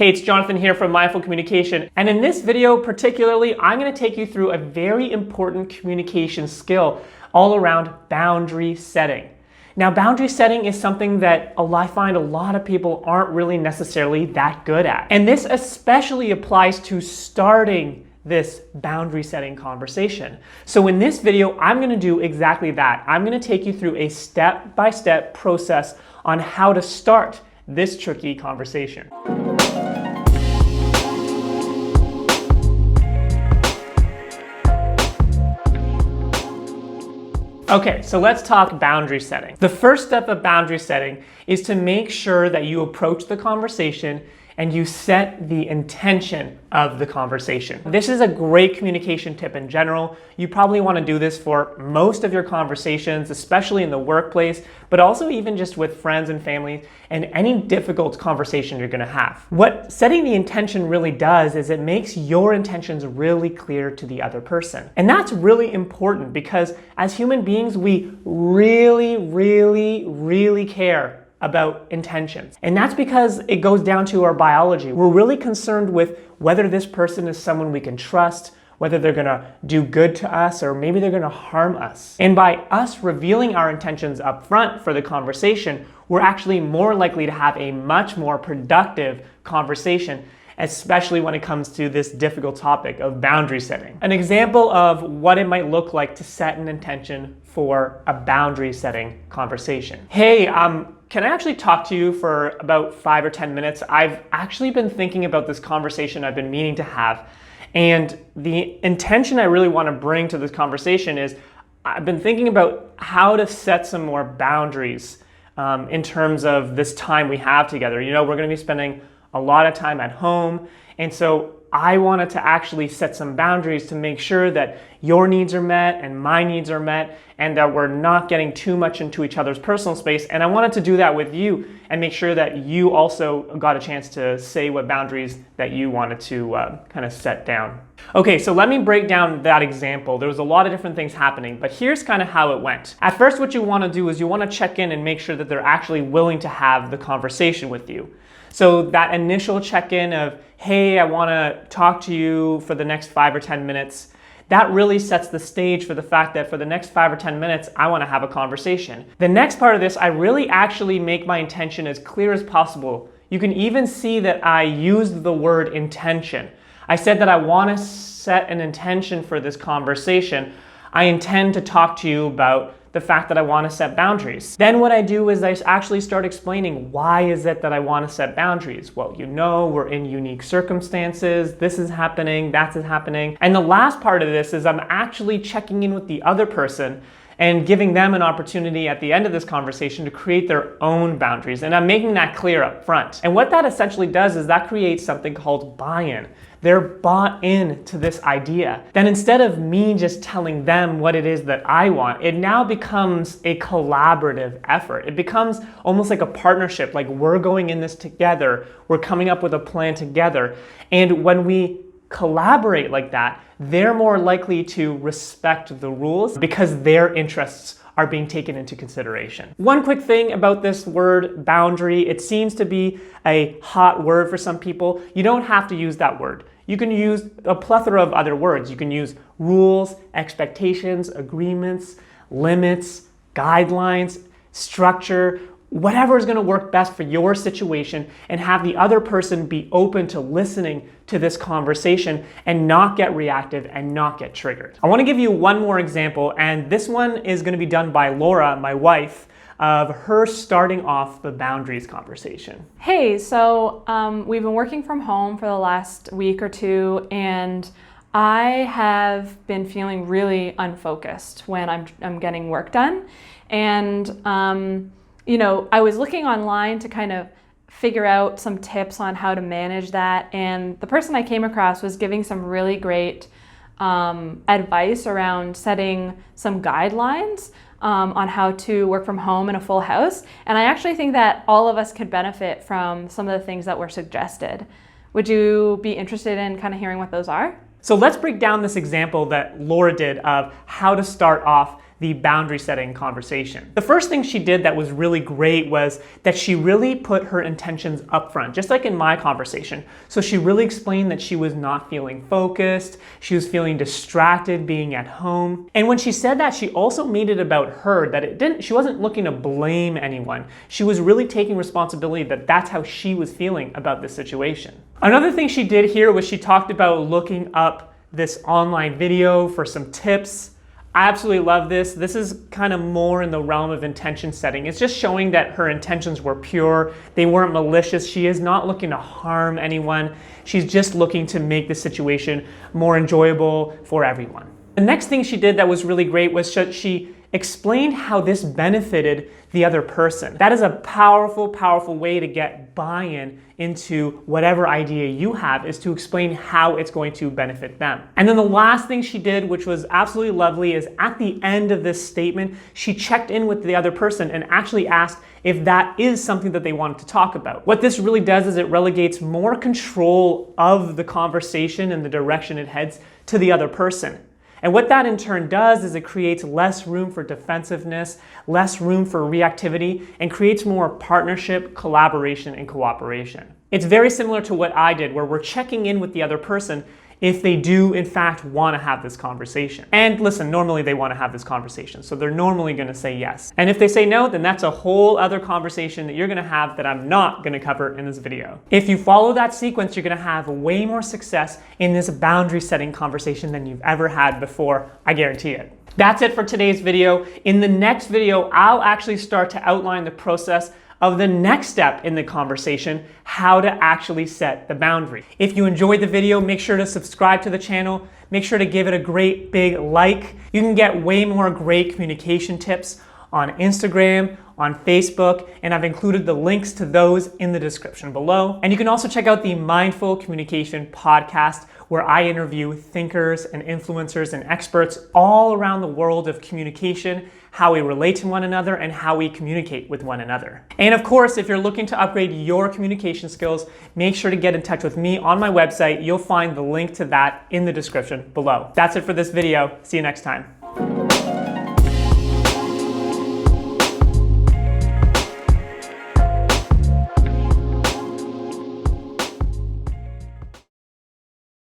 Hey, it's Jonathan here from Mindful Communication, and in this video particularly, I'm going to take you through a very important communication skill all around boundary setting. Now, boundary setting is something that I find a lot of people aren't really necessarily that good at. And this especially applies to starting this boundary setting conversation. So in this video, I'm going to do exactly that. I'm going to take you through a step-by-step process on how to start this tricky conversation. Okay, so let's talk boundary setting. The first step of boundary setting is to make sure that you approach the conversation and you set the intention of the conversation. This is a great communication tip in general. You probably want to do this for most of your conversations, especially in the workplace, but also even just with friends and family and any difficult conversation you're going to have. What setting the intention really does is it makes your intentions really clear to the other person. And that's really important because as human beings, we really care about intentions. And that's because it goes down to our biology. We're really concerned with whether this person is someone we can trust, whether they're gonna do good to us, or maybe they're gonna harm us. And by us revealing our intentions up front for the conversation, we're actually more likely to have a much more productive conversation, especially when it comes to this difficult topic of boundary setting. An example of what it might look like to set an intention for a boundary setting conversation. Hey, can I actually talk to you for about 5 or 10 minutes? I've actually been thinking about this conversation I've been meaning to have. And the intention I really want to bring to this conversation is I've been thinking about how to set some more boundaries in terms of this time we have together. You know, we're going to be spending a lot of time at home. And so I wanted to actually set some boundaries to make sure that your needs are met and my needs are met and that we're not getting too much into each other's personal space. And I wanted to do that with you and make sure that you also got a chance to say what boundaries that you wanted to kind of set down. Okay, so let me break down that example. There was a lot of different things happening, but here's kind of how it went. At first, what you want to do is you want to check in and make sure that they're actually willing to have the conversation with you. So that initial check-in of, hey, I want to talk to you for the next 5 or 10 minutes, that really sets the stage for the fact that for the next 5 or 10 minutes, I want to have a conversation. The next part of this, I really actually make my intention as clear as possible. You can even see that I used the word intention. I said that I want to set an intention for this conversation. I intend to talk to you about the fact that I want to set boundaries. Then what I do is I actually start explaining why is it that I want to set boundaries. Well, you know, we're in unique circumstances. This is happening, that's happening. And the last part of this is I'm actually checking in with the other person and giving them an opportunity at the end of this conversation to create their own boundaries. And I'm making that clear up front. And what that essentially does is that creates something called buy-in. They're bought in to this idea. Then instead of me just telling them what it is that I want, it now becomes a collaborative effort. It becomes almost like a partnership, like we're going in this together, we're coming up with a plan together. And when we collaborate like that, they're more likely to respect the rules because their interests are being taken into consideration. One quick thing about this word boundary, it seems to be a hot word for some people. You don't have to use that word. You can use a plethora of other words. You can use rules, expectations, agreements, limits, guidelines, structure, whatever is going to work best for your situation, and have the other person be open to listening to this conversation and not get reactive and not get triggered. I want to give you one more example, and this one is going to be done by Laura, my wife, of her starting off the boundaries conversation. Hey, so we've been working from home for the last week or two, and I have been feeling really unfocused when I'm getting work done. And you know, I was looking online to kind of figure out some tips on how to manage that, and the person I came across was giving some really great advice around setting some guidelines on how to work from home in a full house. And I actually think that all of us could benefit from some of the things that were suggested. Would you be interested in kind of hearing what those are? So let's break down this example that Laura did of how to start off the boundary setting conversation. The first thing she did that was really great was that she really put her intentions up front, just like in my conversation. So she really explained that she was not feeling focused, she was feeling distracted being at home. And when she said that, she also made it about her, that she wasn't looking to blame anyone. She was really taking responsibility that that's how she was feeling about this situation. Another thing she did here was she talked about looking up this online video for some tips. I absolutely love this. This is kind of more in the realm of intention setting. It's just showing that her intentions were pure. They weren't malicious. She is not looking to harm anyone. She's just looking to make the situation more enjoyable for everyone. The next thing she did that was really great was she explained how this benefited the other person. That is a powerful, powerful way to get buy-in into whatever idea you have, is to explain how it's going to benefit them. And then the last thing she did, which was absolutely lovely, is at the end of this statement, she checked in with the other person and actually asked if that is something that they wanted to talk about. What this really does is it relegates more control of the conversation and the direction it heads to the other person. And what that in turn does is it creates less room for defensiveness, less room for reactivity, and creates more partnership, collaboration, and cooperation. It's very similar to what I did, where we're checking in with the other person if they do in fact want to have this conversation. And listen, normally they want to have this conversation, so they're normally going to say yes. And if they say no, then that's a whole other conversation that you're going to have that I'm not going to cover in this video. If you follow that sequence, you're going to have way more success in this boundary setting conversation than you've ever had before, I guarantee it. That's it for today's video. In the next video, I'll actually start to outline the process of the next step in the conversation, how to actually set the boundary. If you enjoyed the video, make sure to subscribe to the channel. Make sure to give it a great big like. You can get way more great communication tips on Instagram, on Facebook, and I've included the links to those in the description below. And you can also check out the Mindful Communication podcast, where I interview thinkers and influencers and experts all around the world of communication, how we relate to one another, and how we communicate with one another. And of course, if you're looking to upgrade your communication skills, make sure to get in touch with me on my website. You'll find the link to that in the description below. That's it for this video. See you next time.